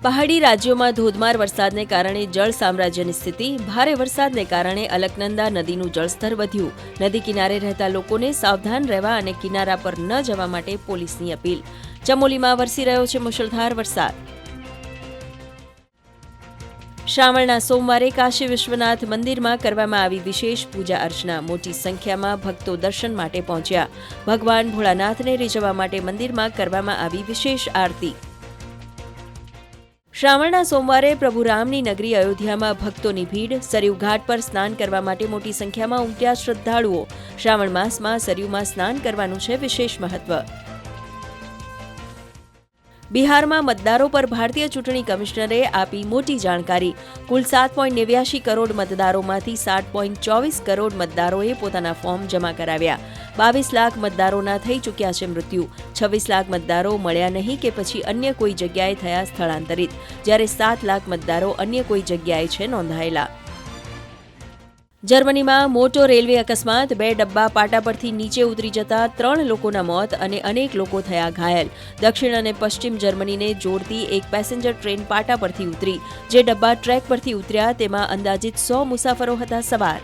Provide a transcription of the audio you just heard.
પહાડી રાજ્યોમાં ધોધમાર વરસાદને કારણે જળ સામ્રાજ્યની સ્થિતિ. ભારે વરસાદને કારણે અલકનંદા નદીનું જળસ્તર વધ્યું. નદી કિનારે રહેતા લોકોને સાવધાન રહેવા અને કિનારા પર ન જવા માટે પોલીસની અપીલ. ચમોલીમાં વરસી રહ્યો છે મુશળધાર વરસાદ. શ્રાવણના સોમવારે કાશી વિશ્વનાથ મંદિરમાં કરવામાં આવી વિશેષ પૂજા અર્ચના. મોટી સંખ્યામાં ભક્તો દર્શન માટે પહોંચ્યા. ભગવાન ભોળાનાથને રીઝવવા માટે મંદિરમાં કરવામાં આવી વિશેષ આરતી. શ્રાવણના સોમવારે પ્રભુ રામની નગરી અયોધ્યામાં ભક્તોની ભીડ. સરયુ ઘાટ પર સ્નાન કરવા માટે મોટી સંખ્યામાં ઉમટ્યા શ્રદ્ધાળુઓ. શ્રાવણ માસમાં સરયુમાં સ્નાન કરવાનું છે વિશેષ મહત્વ. બિહારમાં મતદારો પર ભારતીય ચૂંટણી કમિશનરે આપી મોટી જાણકારી. કુલ 7.89 કરોડ મતદારોમાંથી 7.24 કરોડ મતદારોએ પોતાના ફોર્મ જમા કરાવ્યા. 22 લાખ મતદારોના થઈ ચૂક્યા છે મૃત્યુ. 26 લાખ મતદારો મળ્યા નહીં કે પછી અન્ય કોઈ જગ્યાએ થયા સ્થળાંતરિત, જ્યારે 7 લાખ મતદારો અન્ય કોઈ જગ્યાએ છે નોંધાયેલા. જર્મનીમાં મોટો રેલવે અકસ્માત. 2 ડબ્બા પાટા પરથી નીચે ઉતરી જતા 3 લોકોના મોત અને અનેક લોકો થયા ઘાયલ. દક્ષિણ અને પશ્ચિમ જર્મનીને જોડતી એક પેસેન્જર ટ્રેન પાટા પરથી ઉતરી. જે ડબ્બા ટ્રેક પરથી ઉતર્યા તેમાં અંદાજિત 100 મુસાફરો હતા સવાર.